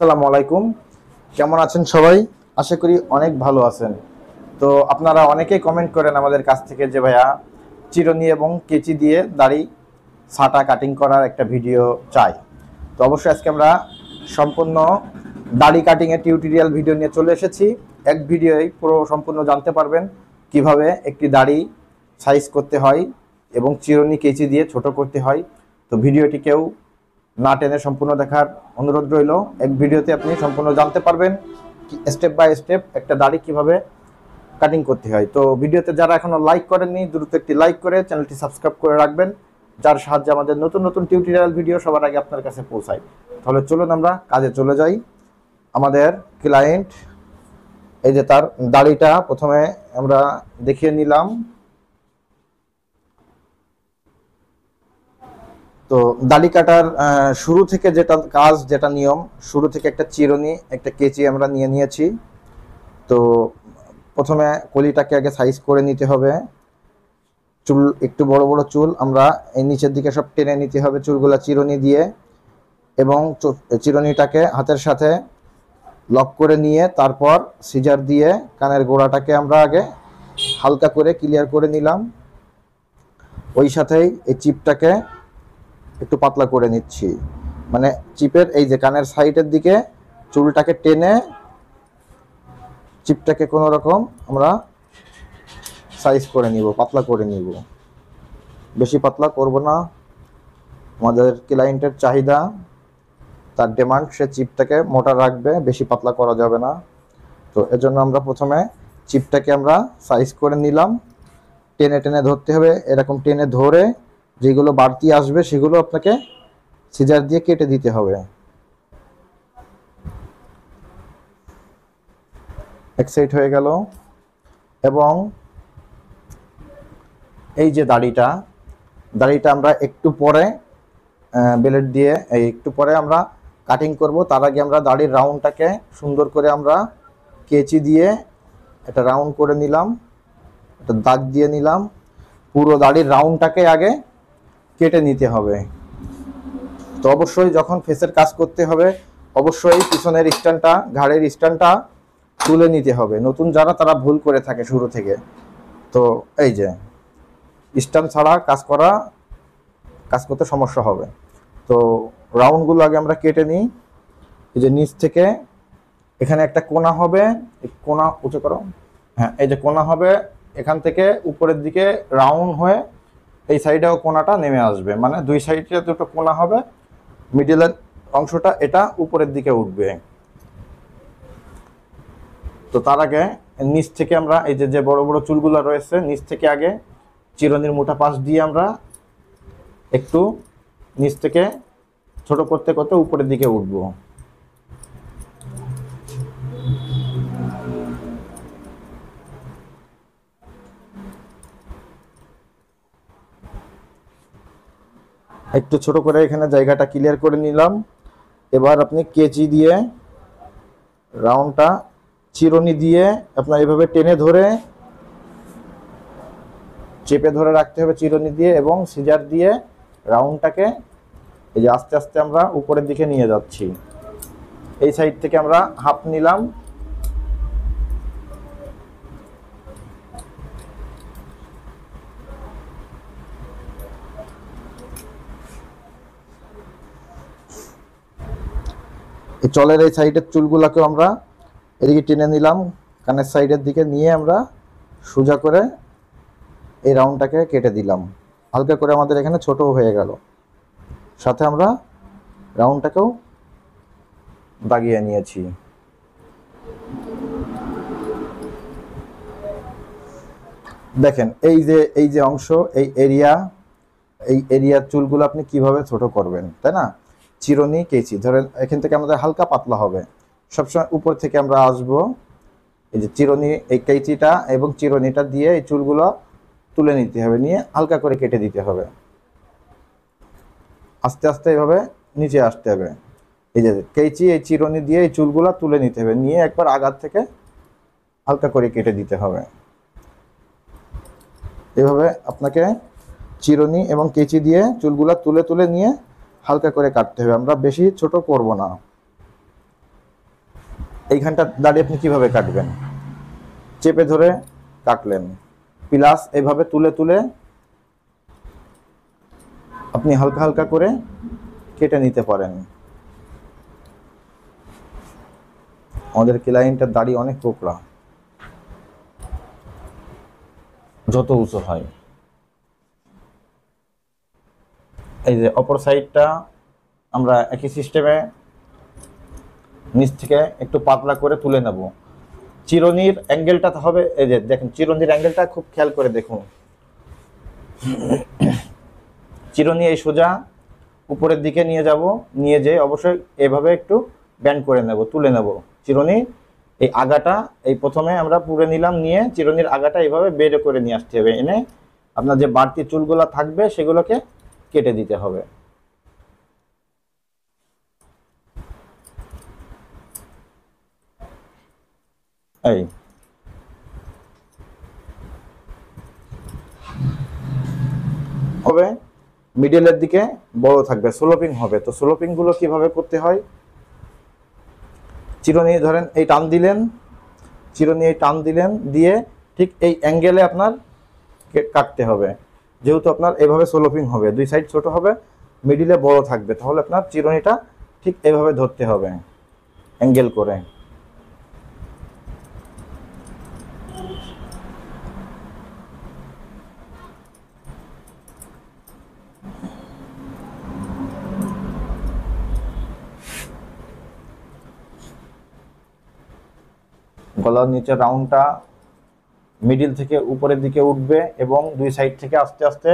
আসসালামু আলাইকুম। কেমন আছেন সবাই? আশা করি অনেক ভালো আছেন। তো আপনারা অনেকেই কমেন্ট করেন আমাদের কাছ থেকে যে ভাইয়া চিরুনি এবং কেচি দিয়ে দাড়ি ছাঁটা কাটিং করার একটা ভিডিও চাই। তো অবশ্যই আজকে আমরা সম্পূর্ণ দাড়ি কাটিংয়ের টিউটোরিয়াল ভিডিও নিয়ে চলে এসেছি। এক ভিডিওই পুরো সম্পূর্ণ জানতে পারবেন কিভাবে একটি দাড়ি সাইজ করতে হয় এবং চিরুনি কেচি দিয়ে ছোট করতে হয়। তো ভিডিওটি কেউ না টেনে সম্পূর্ণ দেখার অনুরোধ রইল। এক ভিডিওতে আপনি সম্পূর্ণ জানতে পারবেন স্টেপ বাই স্টেপ একটা দাড়ি কিভাবে কাটিং করতে হয়। তো ভিডিওতে যারা এখনো লাইক করেননি দ্রুত একটি লাইক করে চ্যানেলটি সাবস্ক্রাইব করে রাখবেন, যার সাহায্যে আমাদের নতুন নতুন টিউটোরিয়াল ভিডিও সবার আগে আপনার কাছে পৌঁছায়। তাহলে চলুন আমরা কাজে চলে যাই। আমাদের ক্লায়েন্ট এই যে তার দাড়িটা প্রথমে আমরা দেখিয়ে নিলাম। তো দাড়ি কাটার শুরু থেকে যেটা কাজ, যেটা নিয়ম, শুরু থেকে একটা চিরুনি একটা কেচি আমরা নিয়ে নিয়েছি। তো প্রথমে কলিটাকে আগে সাইজ করে নিতে হবে। চুল একটু বড় বড় চুল আমরা এই নিচের দিকে সব টেনে নিতে হবে চুলগুলা চিরুনি দিয়ে, এবং চিরুনিটাকে হাতের সাথে লক করে নিয়ে তারপর সিজার দিয়ে কানের গোড়াটাকে আমরা আগে হালকা করে ক্লিয়ার করে নিলাম। ওই সাথেই এই চিপটাকে একটু পাতলা করে নিচ্ছি, মানে চিপের এই যে কানের সাইডের দিকে চুলটাকে টেনে চিপটাকে কোনো রকম আমরা সাইজ করে নিব, পাতলা করে নিব। বেশি পাতলা করব না, আমাদের ক্লায়েন্টের চাহিদা, তার ডিমান্ড, সে চিপটাকে মোটা রাখবে, বেশি পাতলা করা যাবে না। তো এজন্য আমরা প্রথমে চিপটাকে আমরা সাইজ করে নিলাম। টেনে টেনে ধরতে হবে, এরকম টেনে ধরে যেগুলো বাড়তি আসবে সেগুলো আপনাকে সিজার দিয়ে কেটে দিতে হবে। এক সাইড হয়ে গেল। এবং এই যে দাড়িটা আমরা একটু পরে ব্লেড দিয়ে একটু পরে আমরা কাটিং করব। তার আগে আমরা দাড়ির রাউন্ডটাকে সুন্দর করে আমরা কেচি দিয়ে একটা রাউন্ড করে নিলাম, একটা দাগ দিয়ে নিলাম। পুরো দাড়ির রাউন্ডটাকে আগে কেটে নিতে হবে। তো অবশ্যই যখন ফেসের কাজ করতে হবে অবশ্যই পিছনের স্ট্যান্ডটা, ঘাড়ের স্ট্যান্ডটা তুলে নিতে হবে। নতুন যারা তারা ভুল করে থাকে শুরু থেকে। তো এই যে স্ট্যান্ড ছাড়া কাজ করতে সমস্যা হবে। তো রাউন্ডগুলো আগে আমরা কেটে নিই। এই যে নিচ থেকে এখানে একটা কোণা হবে, এই কোণা উঁচু করো, হ্যাঁ, এই যে কোণা হবে, এখান থেকে উপরের দিকে রাউন্ড হয়ে এই সাইডেও কোণাটা নেমে আসবে, মানে দুই সাইডে দুটো কোণা হবে, মিডলের অংশটা এটা উপরের দিকে উঠবে। তো তার আগে নিচ থেকে আমরা এই যে বড় বড় চুলগুলো রয়েছে নিচ থেকে আগে চিরুনির মোটা পাশ দিয়ে আমরা একটু নিচ থেকে ছোট করতে করতে উপরের দিকে উঠবো। একটু ছোট করে এখানে জায়গাটা ক্লিয়ার করে নিলাম। এবার আপনি কেচি দিয়ে রাউন্ডটা চিরুনি দিয়ে আপনার এভাবে টেনে ধরে চেপে ধরে রাখতে হবে চিরুনি দিয়ে, এবং সিজার দিয়ে রাউন্ডটাকে এই যে আস্তে আস্তে আমরা উপরের দিকে নিয়ে যাচ্ছি। এই সাইড থেকে আমরা হাফ নিলাম, এই চলের এই সাইডের চুলগুলোকে আমরা এদিকে টেনে নিলাম, কানের সাইডের দিকে নিয়ে আমরা সোজা করে এই রাউন্ডটাকে কেটে দিলাম। হালকা করে আমাদের এখানে ছোট হয়ে গেল, সাথে আমরা রাউন্ডটাকেও দাগিয়ে নিয়েছি। দেখেন এই যে অংশ, এই এরিয়ার চুলগুলো আপনি কিভাবে ছোট করবেন, তাই না? চিরুনি কেচি ধরেন এখান থেকে আমাদের হালকা পাতলা হবে, সবসময় উপর থেকে আমরা আসবো। এই যে চিরুনি, এই কেচিটা এবং চিরুনিটা দিয়ে এই চুলগুলো তুলে নিতে হবে, নিয়ে হালকা করে কেটে দিতে হবে। আস্তে আস্তে এভাবে নিচে আসতে হবে। এই যে কেচি এই চিরুনি দিয়ে এই চুলগুলো তুলে নিতে হবে, নিয়ে একবার আগার থেকে হালকা করে কেটে দিতে হবে। এভাবে আপনাকে চিরুনি এবং কেচি দিয়ে চুলগুলো তুলে তুলে নিয়ে হালকা করে কাটতে হবে, আমরা বেশি ছোট করব না। এইখানটা দাড়ি আপনি কিভাবে কাটবেন, চেপে ধরে কাটলেন, প্লাস এইভাবে তুলে তুলে আপনি হালকা হালকা করে কেটে নিতে পারেন। আমাদের ক্লায়েন্টের দাড়ি অনেক কোকড়া, যত উঁচু হয়। এই যে অপর সাইডটা আমরা একই সিস্টেমে নিচ থেকে একটু পাতলা করে তুলে নেব। চিরুনির অ্যাঙ্গেলটা হবে, এই যে দেখেন চিরুনির অ্যাঙ্গেলটা খুব খেয়াল করে দেখুন। চিরুনি এই সোজা উপরের দিকে নিয়ে যাব, নিয়ে যেয়ে অবশ্যই এভাবে একটু ব্যান্ড করে নেব, তুলে নেব চিরুনি। এই আগাটা এই প্রথমে আমরা পুড়ে নিলাম, নিয়ে চিরুনির আগাটা এইভাবে বের করে নিয়ে আসতে হবে, এনে আপনার যে বাড়তি চুলগুলো থাকবে সেগুলোকে কেটে দিতে হবে। এই হবে মিডলের দিকে বড় থাকবে, স্লোপিং হবে। তো স্লোপিং গুলো কিভাবে করতে হয়, চিরুনি ধরেন এই টান দিলেন, চিরুনি এই টান দিলেন, দিয়ে ঠিক এই অ্যাঙ্গেলে আপনার কাটতে হবে। যেহেতু আপনার এইভাবে স্লোপিং হবে, দুই সাইড ছোট হবে, মিডিলে বড় থাকবে, তাহলে আপনার চিরুনিটা ঠিক এইভাবে ধরতে হবে অ্যাঙ্গেল করে। গলার নিচে রাউন্ডটা মিডিল থেকে উপরের দিকে উঠবে এবং দুই সাইড থেকে আস্তে আস্তে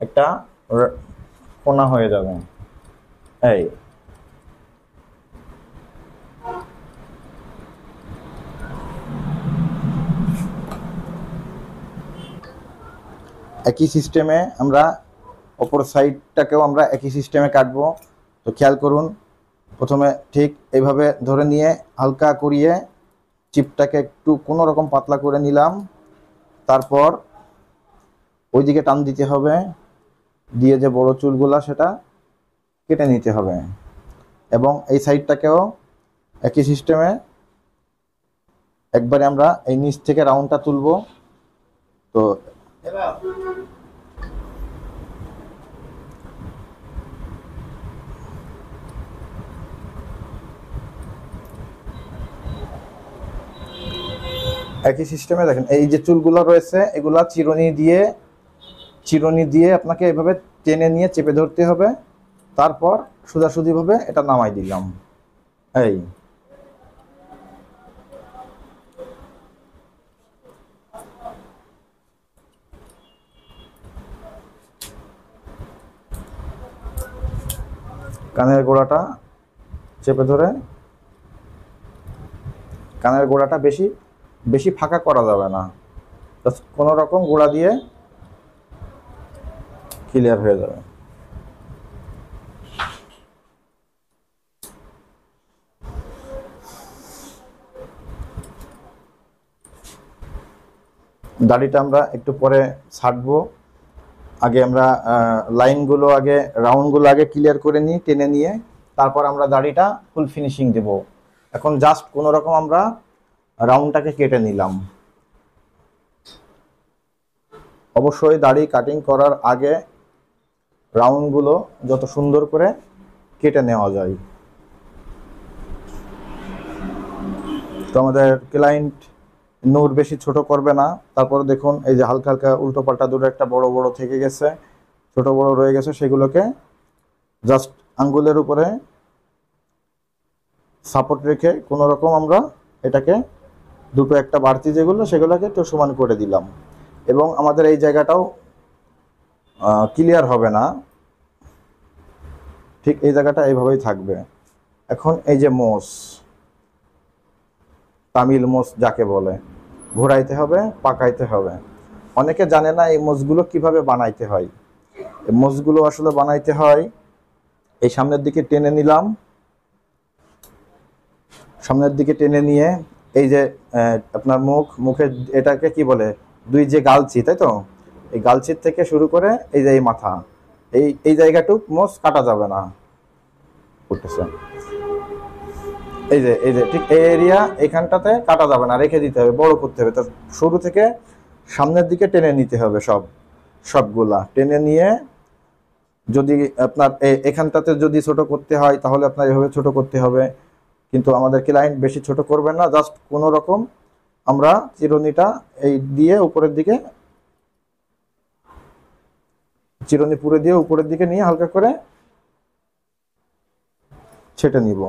একটা কোণা হয়ে যাবে। এই একই সিস্টেমে আমরা অপর সাইডটাকেও আমরা একই সিস্টেমে কাটবো। তো খেয়াল করুন, প্রথমে ঠিক এইভাবে ধরে নিয়ে হালকা করিয়ে চিপটাকে একটু কোনো রকম পাতলা করে নিলাম, তারপর ওইদিকে টান দিতে হবে, দিয়ে যে বড় চুলগুলা সেটা কেটে নিতে হবে। এবং এই সাইডটাকেও একই সিস্টেমে একবারে আমরা এই নিচ থেকে রাউন্ডটা তুলবো। তো একই সিস্টেমে দেখেন এই যে চুলগুলো রয়েছে এগুলা চিরুনি দিয়ে আপনাকে এভাবে টেনে নিয়ে চেপে ধরতে হবে, তারপর সোজাসুজিভাবে এটা নামাই দিলাম। এই কানের গোড়াটা চেপে ধরে, কানের গোড়াটা বেশি বেশি ফাঁকা করা যাবে না, কোনো রকম গোড়া দিয়ে ক্লিয়ার হয়ে যাবে। দাড়িটা আমরা একটু পরে ছাড়বো, আগে আমরা লাইনগুলো আগে রাউন্ডগুলো আগে ক্লিয়ার করে নিই টেনে নিয়ে, তারপর আমরা দাড়িটা ফুল ফিনিশিং দেব। এখন জাস্ট কোনো রকম আমরা রাউন্ডটাকে কেটে নিলাম। অবশ্যই দাড়ি কাটিং করার আগে রাউন্ডগুলো যত সুন্দর করে কেটে নেওয়া যায়। তো আমাদের ক্লায়েন্ট নূর বেশি ছোট করবে না। তারপর দেখুন এই যে হালকা হালকা উল্টো পাল্টা দুটো একটা বড় বড় থেকে গেছে, ছোট বড় রয়ে গেছে, সেগুলোকে জাস্ট আঙ্গুলের উপরে সাপোর্ট রেখে কোনো রকম আমরা এটাকে দুটো একটা বাড়তি যেগুলো সেগুলোকে একটু সমান করে দিলাম। এবং আমাদের এই জায়গাটাও ক্লিয়ার হবে না, ঠিক এই জায়গাটা এইভাবেই থাকবে। এখন এই যে মোষ, তামিল মোষ যাকে বলে, ঘোরাইতে হবে, পাকাইতে হবে। অনেকে জানে না এই মোষগুলো কিভাবে বানাইতে হয়। এই মোষগুলো আসলে বানাইতে হয়, এই সামনের দিকে টেনে নিলাম, সামনের দিকে টেনে নিয়ে এই যে আপনার মুখের এটাকে কি বলে, দুই যে গালছি, তাই তো, এই গালচির থেকে শুরু করে এই যে এই মাথা, এই জায়গাটুক মোষ কাটা যাবে না, করতেছে। এই যে ঠিক এই এরিয়া এখানটাতে কাটা যাবে না, রেখে দিতে হবে, বড় করতে হবে। তো শুরু থেকে সামনের দিকে টেনে নিতে হবে, সবগুলা টেনে নিয়ে, যদি আপনার এখানটাতে যদি ছোট করতে হয় তাহলে আপনার এভাবে ছোট করতে হবে, কিন্তু আমাদের ক্লায়েন্ট বেশি ছোট করবেন না, জাস্ট কোনো রকম আমরা চিরুনিটা এই দিয়ে উপরের দিকে, চিরুনি পুরে দিয়ে উপরের দিকে নিয়ে হালকা করে ছেটে নিব।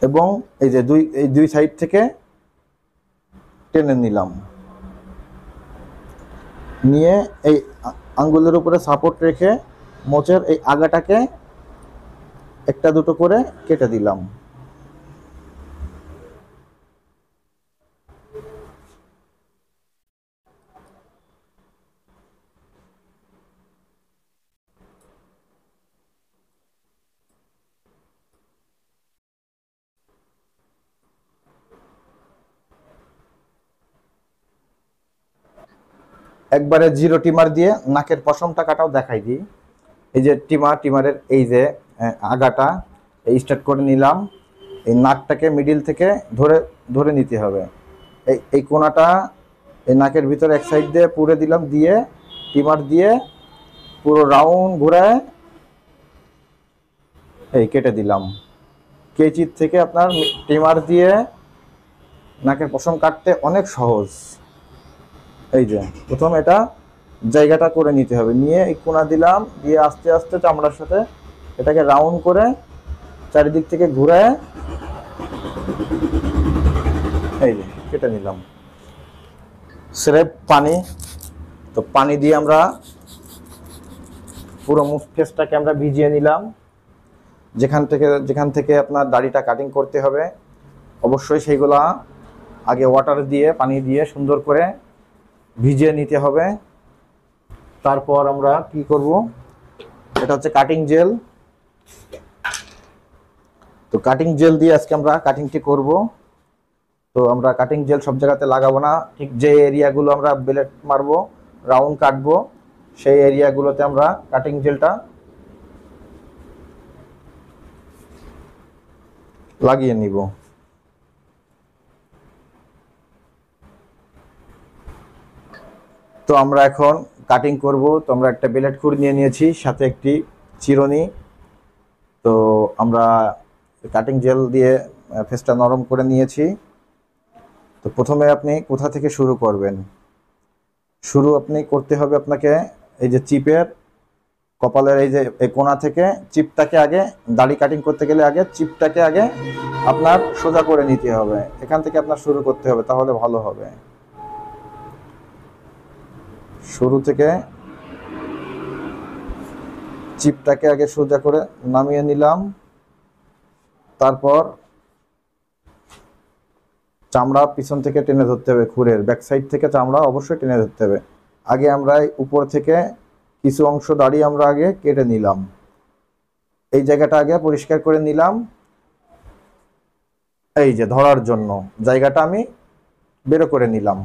এবং এই যে দুই সাইড থেকে টেনে নিলাম, নিয়ে এই আঙ্গুলের উপরে সাপোর্ট রেখে মোচের এই আগাটাকে একটা দুটো করে কেটে দিলাম। একবারে জিরো টিমার দিয়ে নাকের পশমটা কাটাও দেখাই দিই। এই যে টিমারের এই যে আগাটা এই স্টার্ট করে নিলাম, এই নাকটাকে মিডিল থেকে ধরে ধরে নিতে হবে। এই কোনাটা এই নাকের ভিতরে এক সাইড দিয়ে পুরে দিলাম, দিয়ে টিমার দিয়ে পুরো রাউন্ড ঘুরায় এই কেটে দিলাম। কেচির থেকে আপনার টিমার দিয়ে নাকের পশম কাটতে অনেক সহজ। এই যে প্রথম এটা জায়গাটা করে নিতে হবে, নিয়ে এই কোনা দিলাম, দিয়ে আস্তে আস্তে চামড়ার সাথে এটাকে রাউন্ড করে চারিদিক থেকে ঘুরে এই যে কেটে নিলাম। স্রেফ পানি, তো পানি দিয়ে আমরা পুরো মুখ ফেসটাকে আমরা ভিজিয়ে নিলাম। যেখান থেকে আপনার দাড়িটা কাটিং করতে হবে অবশ্যই সেইগুলা আগে ওয়াটার দিয়ে পানি দিয়ে সুন্দর করে ভিজিয়ে নিতে হবে। তারপর আমরা কি করব, এটা হচ্ছে কাটিং জেল। তো কাটিং জেল দিয়ে আজকে আমরা কাটিংটি করব। তো আমরা কাটিং জেল সব জায়গাতে লাগাবো না, ঠিক যে এরিয়াগুলো আমরা ব্লেড মারবো, রাউন্ড কাটবো, সেই এরিয়াগুলোতে আমরা কাটিং জেলটা লাগিয়ে নিব। তো আমরা এখন কাটিং করব। তো আমরা একটা ব্লেড খুর নিয়ে নিয়েছি, সাথে একটি চিরুনি। তো আমরা কাটিং জেল দিয়ে ফেসটা নরম করে নিয়েছি। তো প্রথমে আপনি কোথা থেকে শুরু করবেন? শুরু আপনি করতে হবে আপনাকে এই যে চিপের কপালের এই যে এই কোণা থেকে চিপটাকে আগে, দাড়ি কাটিং করতে গেলে আগে চিপটাকে আগে আপনার সোজা করে নিতে হবে, এখান থেকে আপনার শুরু করতে হবে, তাহলে ভালো হবে। শুরু থেকে চিপটাকে আগে সোজা করে নামিয়ে নিলাম। তারপর চামড়া পিছন থেকে টেনে ধরতে হবে, খুরের ব্যাক সাইড থেকে চামড়া অবশ্যই টেনে ধরতে হবে। আগে আমরা উপর থেকে কিছু অংশ দাড়ি আমরা আগে কেটে নিলাম, এই জায়গাটা আগে পরিষ্কার করে নিলাম। এই যে ধরার জন্য জায়গাটা আমি বের করে নিলাম।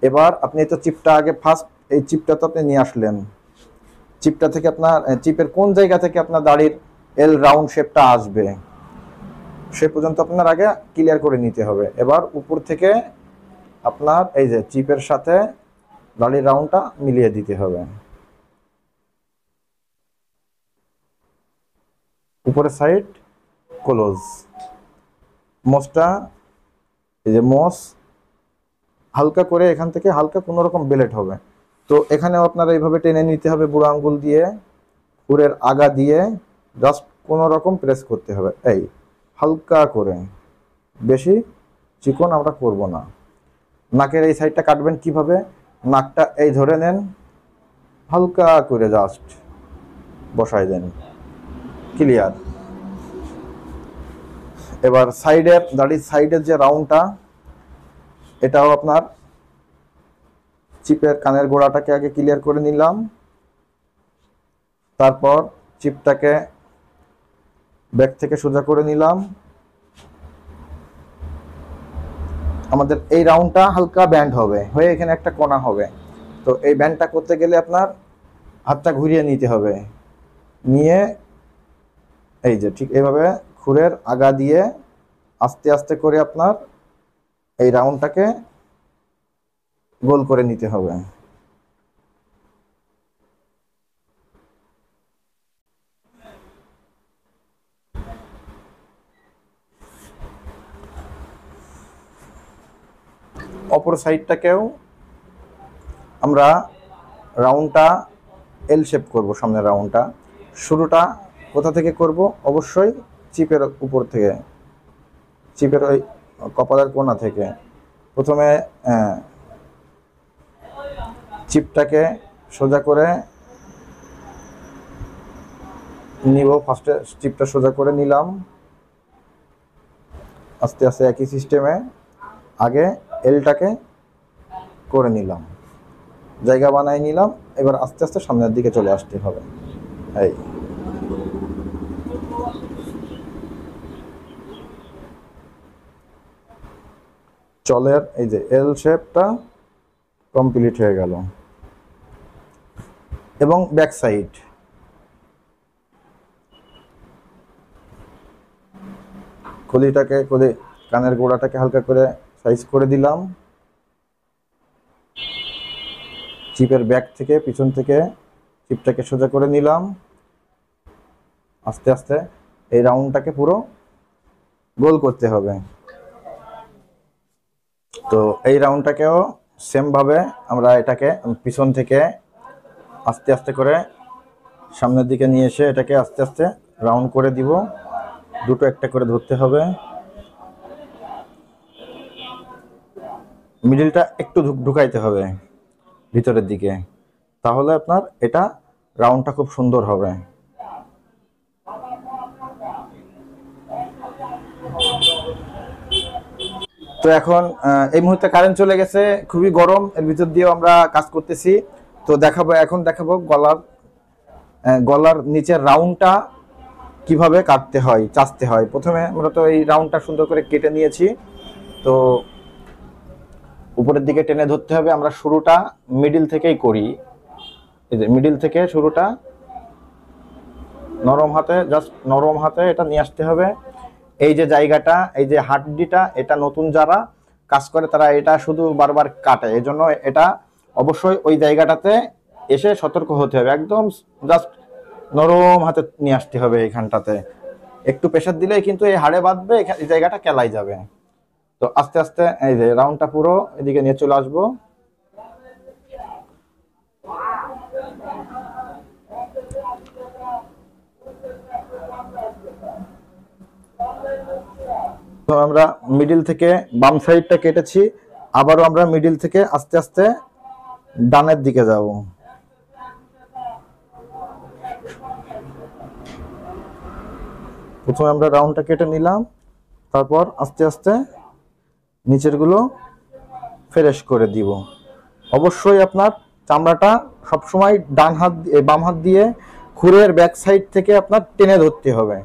এবার আপনি তো চিপটা আগে ফার্স্ট এই চিপটা তো আপনি নিয়ে আসলেন, চিপটা থেকে আপনার চিপের কোন জায়গা থেকে আপনার দাড়ির এল রাউন্ড শেপটা আসবে সে পর্যন্ত আপনার আগে ক্লিয়ার করে নিতে হবে। এবার উপর থেকে আপনার এই যে চিপের সাথে দাড়ির রাউন্ডটা মিলিয়ে দিতে হবে। উপরের সাইড ক্লোজ, মোসটা এই যে মোস হালকা করে এখান থেকে হালকা কোনো রকম বেলেট হবে। তো এখানেও আপনারা এইভাবে টেনে নিতে হবে, বুড়ো আঙ্গুল দিয়ে খুরের আগা দিয়ে জাস্ট কোনো রকম প্রেস করতে হবে, এই হালকা করে, বেশি চিকন আমরা করব না। নাকের এই সাইডটা কাটবেন কিভাবে, নাকটা এই ধরে নেন, হালকা করে জাস্ট বসাই দেন, ক্লিয়ার। এবার সাইডের দাড়ির সাইডের যে রাউন্ডটা এটাও আপনার চিপের কানের গোড়াটাকে আগে ক্লিয়ার করে নিলাম। তারপর চিপটাকে ব্যাক থেকে সোজা করে নিলাম। আমাদের এই রাউন্ডটা হালকা ব্যান্ড হবে, হয়ে এখানে একটা কোণা হবে। তো এই ব্যান্ডটা করতে গেলে আপনার হাতটা ঘুরিয়ে নিতে হবে, নিয়ে এই যে ঠিক এইভাবে খুরের আগা দিয়ে আস্তে আস্তে করে আপনার এই রাউন্ডটাকে গোল করে নিতে হবে। অপর সাইডটাকেও আমরা রাউন্ডটা এল শেপ করব। সামনের রাউন্ডটা শুরুটা কোথা থেকে করব? অবশ্যই চিপের উপর থেকে, চিপের ওই কপালের কোণা থেকে। প্রথমে চিপটাকে সোজা করে নিব। ফার্স্টে চিপটা সোজা করে নিলাম, আস্তে আস্তে একই সিস্টেমে আগে এলটাকে করে নিলাম, জায়গা বানাই নিলাম। এবার আস্তে আস্তে সামনের দিকে চলে আসতে হবে। এই চলের এই যে এল শেপটা কমপ্লিট হয়ে গেল। এবং ব্যাক সাইড কলিটাকে কানের গোড়াটাকে হালকা করে সাইজ করে দিলাম। চিপের ব্যাক থেকে পিছন থেকে চিপটাকে সোজা করে নিলাম। আস্তে আস্তে এই রাউন্ডটাকে পুরো গোল করতে হবে। তো এই রাউন্ডটাকেও সেম ভাবে আমরা এটাকে পিছন থেকে আস্তে আস্তে করে সামনের দিকে নিয়ে এসে এটাকে আস্তে আস্তে রাউন্ড করে দিব। দুটো একটা করে ধরতে হবে। মিডলটা একটু ঢুকাইতে হবে ভিতরের দিকে, তাহলে আপনার এটা রাউন্ডটা খুব সুন্দর হবে। তো এখন এই মুহূর্তে কারেন্ট চলে গেছে, খুবই গরম, এর ভিতর দিয়েও আমরা কাজ করতেছি। তো এখন দেখাবো গলার নিচের রাউন্ডটা কিভাবে কাটতে হয়, চাচতে হয়। প্রথমে আমরা তো এই রাউন্ডটা সুন্দর করে কেটে নিয়েছি। তো উপরের দিকে টেনে ধরতে হবে। আমরা শুরুটা মিডিল থেকেই করি। এই যে মিডিল থেকে শুরুটা নরম হাতে এটা নিয়ে আসতে হবে। এই যে জায়গাটা, এই যে হাড্ডিটা, এটা নতুন যারা কাজ করে তারা এটা শুধু বারবার কাটে। এই জন্য এটা অবশ্যই ওই জায়গাটাতে এসে সতর্ক হতে হবে। একদম জাস্ট নরম হাতে নিয়ে আসতে হবে। এইখানটাতে একটু প্রেশার দিলেই কিন্তু এই হাড়ে বাঁধবে, এই জায়গাটা কেলাই যাবে। তো আস্তে আস্তে এই যে রাউন্ডটা পুরো এদিকে নিয়ে চলে আসবো। তো আমরা মিডিল থেকে বাম সাইডটা কেটেছি, আবারও আমরা মিডিল থেকে আস্তে আস্তে ডানের দিকে যাব। প্রথমে আমরা রাউন্ডটা কেটে নিলাম, তারপর আস্তে আস্তে নিচের গুলো ফ্রেশ করে দিব। অবশ্যই আপনার চামড়াটা সবসময় বাম হাত দিয়ে খুরের ব্যাক সাইড থেকে আপনার টেনে ধরতে হবে।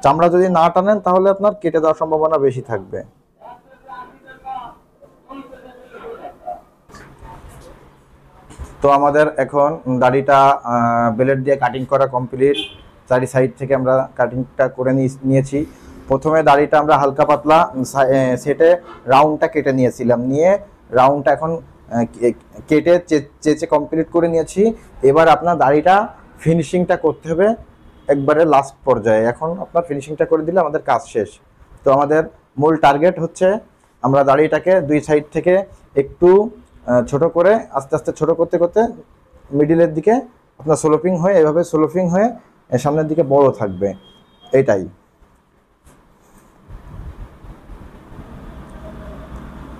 চামড়া যদি না টানেন তাহলে আপনার কেটে যাওয়ার সম্ভাবনা বেশি থাকবে। তো আমাদের এখন দাড়িটা ব্লেড দিয়ে কাটিং করা কমপ্লিট। চারি সাইড থেকে আমরা কাটিংটা করে নিয়েছি। প্রথমে দাড়িটা আমরা হালকা পাতলা সেটে রাউন্ডটা কেটে নিয়েছিলাম, নিয়ে রাউন্ডটা এখন কেটে চেচে কমপ্লিট করে নিয়েছি। এবার আপনার দাড়িটা ফিনিশিংটা করতে হবে একবারে লাস্ট পর্যায়ে। এখন আপনার ফিনিশিংটা করে দিলে আমাদের কাজ শেষ। তো আমাদের মূল টার্গেট হচ্ছে আমরা দাড়িটাকে দুই সাইড থেকে একটু ছোট করে আস্তে আস্তে ছোট করতে করতে মিডিলের দিকে আপনার স্লোপিং হয়ে এভাবে স্লোপিং হয়ে সামনের দিকে বড় থাকবে। এইটাই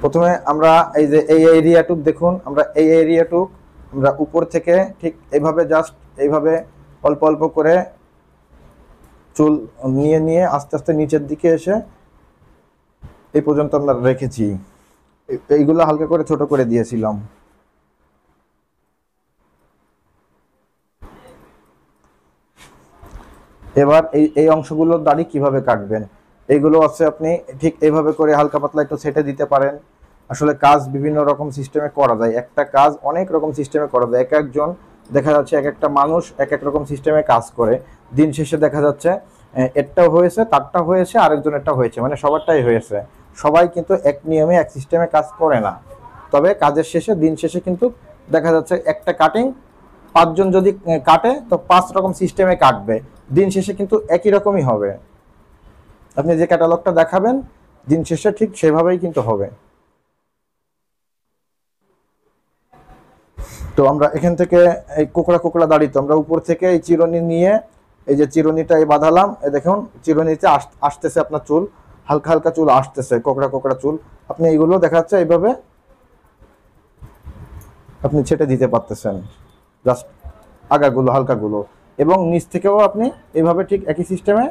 প্রথমে আমরা এই যে এই এরিয়াটুক দেখুন, আমরা এই এরিয়াটুক আমরা উপর থেকে ঠিক এইভাবে জাস্ট এইভাবে অল্প অল্প করে চুল নিয়ে নিয়ে আস্তে আস্তে নিচের দিকে এসে এই পর্যন্ত আমরা রেখেছি। এইগুলো হালকা করে ছোট করে দিয়েছিলাম। এবার এই অংশগুলোর দাড়ি কিভাবে কাটবেন, এইগুলো আছে আপনি ঠিক এইভাবে করে হালকা পাতলা একটু সেটে দিতে পারেন। আসলে কাজ বিভিন্ন রকম সিস্টেমে করা যায়, একটা কাজ অনেক রকম সিস্টেমে করা যায়। এক একজন দেখা যাচ্ছে এক একটা মানুষ এক এক রকম সিস্টেমে কাজ করে, দিন শেষে দেখা যাচ্ছে এরটাও হয়েছে, তারটা হয়েছে, আরেকজনেরটা হয়েছে, মানে সবারটাই হয়েছে। সবাই কিন্তু এক নিয়মে এক সিস্টেমে কাজ করে না। তবে কাজের শেষে দিন শেষে কিন্তু দেখা যাচ্ছে একটা কাটিং 5 জন যদি কাটে তো 5 রকম সিস্টেমে কাটবে, দিন শেষে কিন্তু একই রকমই হবে। আপনি যে ক্যাটালগটা দেখাবেন দিন শেষে ঠিক সেভাবেই কিন্তু হবে। তো আমরা এখান থেকে এই কোকড়া কোকড়া দাড়ি তো আমরা উপর থেকে এই চিরুনি নিয়ে এই যে চিরুনিটা এই বাঁধালাম, এই দেখুন চিরুনিতে আসতেছে আপনার চুল, হালকা হালকা চুল আসতেছে, কোকড়া কোকড়া চুল। আপনি এইগুলো দেখা যাচ্ছে এইভাবে আপনি ছেটে দিতে পারতেছেন, জাস্ট আগাগুলো হালকাগুলো, এবং নিচ থেকেও আপনি এইভাবে ঠিক একই সিস্টেমে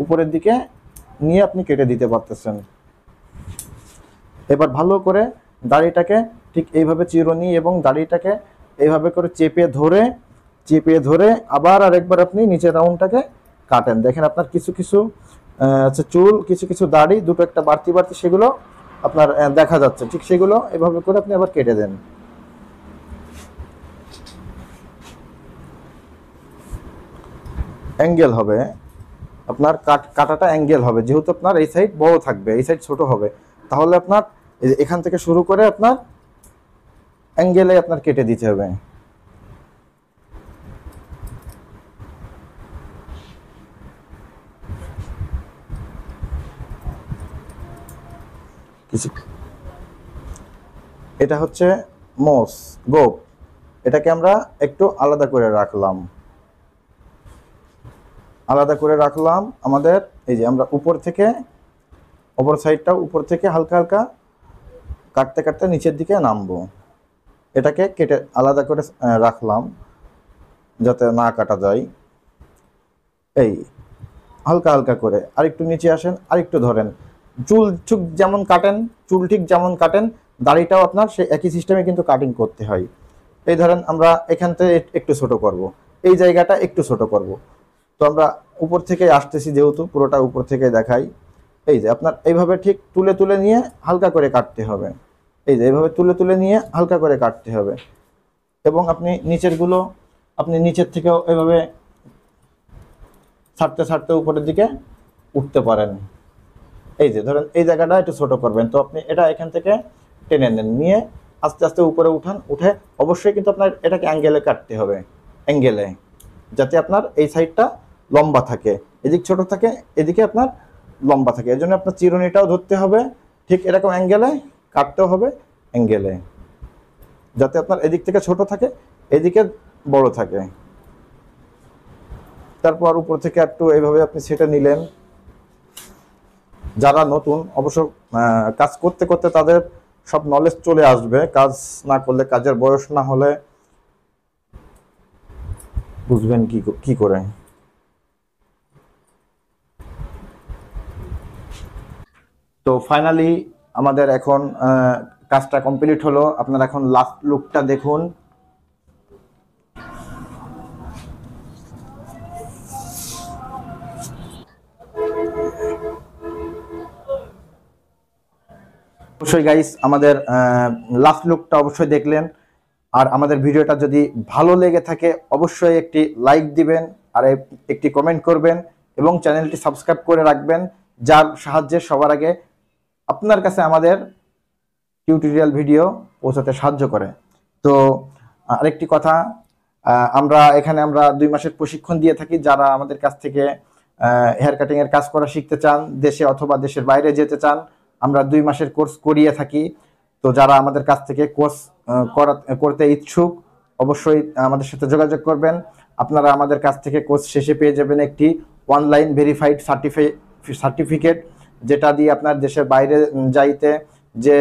উপরের দিকে নিয়ে আপনি কেটে দিতে পারতেছেন। এবার ভালো করে দাড়িটাকে ঠিক এইভাবে চিরুনি এবং দাড়িটাকে এইভাবে করে চেপে ধরে আবার আরেকবার আপনি নিচের রাউন্ডটাকে কাটেন। দেখেন আপনার কিছু কিছু চুল, কিছু কিছু দাড়ি দুটো একটা বাড়তি বাড়তি সেগুলো আপনার দেখা যাচ্ছে, ঠিক সেগুলো এভাবে করে আপনি আবার কেটে দেন। অ্যাঙ্গেল হবে আপনার কাটাটা, অ্যাঙ্গেল হবে, যেহেতু আপনার এই সাইড বড় থাকবে এই সাইড ছোট হবে, তাহলে আপনার এখান থেকে শুরু করে আপনার অ্যাঙ্গেলে আপনার কেটে দিতে হবে। কিছু এটা হচ্ছে গোপ, এটাকে আমরা একটু আলাদা করে রাখলাম, আমাদের এই যে আমরা উপর থেকে অপর সাইডটাও উপর থেকে হালকা হালকা কাটতে কাটতে নিচের দিকে নামবো, এটাকে কেটে আলাদা করে রাখলাম যাতে না কাটা যায়। এই হালকা হালকা করে আরেকটু নিচে আসেন, আরেকটু ধরেন, চুল ঠিক যেমন কাটেন দাড়িটাও আপনার সেই একই সিস্টেমে কিন্তু কাটিং করতে হয়। এই ধরেন আমরা এখান থেকে একটু ছোট করব, এই জায়গাটা একটু ছোট করব, তো আমরা উপর থেকে আসতেছি যেহেতু পুরোটা উপর থেকে দেখাই। এই যে আপনার এইভাবে ঠিক তুলে তুলে নিয়ে হালকা করে কাটতে হবে, এই যে এইভাবে তুলে তুলে নিয়ে হালকা করে কাটতে হবে। এবং আপনি নিচের থেকেও এইভাবে ছাড়তে ছাড়তে উপরের দিকে উঠতে পারেন। এই যে ধরেন এই জায়গাটা একটু ছোট করবেন, তো আপনি এটা এখান থেকে টেনে নেন, নিয়ে আস্তে আস্তে উপরে উঠে অবশ্যই কিন্তু আপনার এটাকে অ্যাঙ্গেলে কাটতে হবে, অ্যাঙ্গেলে, যাতে আপনার এই সাইডটা লম্বা থাকে, এদিক ছোট থাকে, এদিকে আপনার লম্বা থাকে। এর জন্য আপনার চিরুনিটাও ধরতে হবে ঠিক এরকম অ্যাঙ্গেলে, কাটতেও হবে অ্যাঙ্গেলে, যাতে আপনার এদিক থেকে ছোট থাকে, এদিকে বড় থাকে। তারপর উপর থেকে একটু এইভাবে আপনি সেটা নিলেন। যারা নতুন অবশ্য কাজ করতে করতে তাদের সব নলেজ চলে আসবে, কাজ না করলে, কাজের বয়স না হলে বুঝবেন কি করে। তো ফাইনালি আমাদের এখন কাজটা কমপ্লিট হলো। আপনারা এখন লাস্ট লুকটা দেখুন। অবশ্যই গাইস আমাদের লাস্ট লুকটা অবশ্যই দেখলেন, আর আমাদের ভিডিওটা যদি ভালো লেগে থাকে অবশ্যই একটি লাইক দিবেন আর একটি কমেন্ট করবেন এবং চ্যানেলটি সাবস্ক্রাইব করে রাখবেন, যার সাহায্যে সবার আগে আপনার কাছে আমাদের টিউটোরিয়াল ভিডিও পৌঁছাতে সাহায্য করে। তো আরেকটি কথা, আমরা 2 মাসের প্রশিক্ষণ দিয়ে থাকি। যারা আমাদের কাছ থেকে হেয়ার কাটিং এর কাজ করা শিখতে চান, দেশে অথবা দেশের বাইরে যেতে চান, আমরা 2 মাসের কোর্স করিয়ে থাকি। তো যারা আমাদের কাছ থেকে কোর্স করতে ইচ্ছুক অবশ্যই আমাদের সাথে যোগাযোগ করবেন। আপনারা আমাদের কাছ থেকে কোর্স শেষে পেয়ে যাবেন একটি অনলাইন ভেরিফাইড সার্টিফিকেট, যেটা দিয়ে আপনার দেশের বাইরে যাইতে যে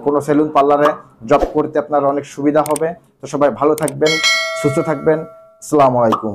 কোনো সেলুন পার্লারে জব করতে আপনার অনেক সুবিধা হবে। তো সবাই ভালো থাকবেন, সুস্থ থাকবেন। আসসালামু আলাইকুম।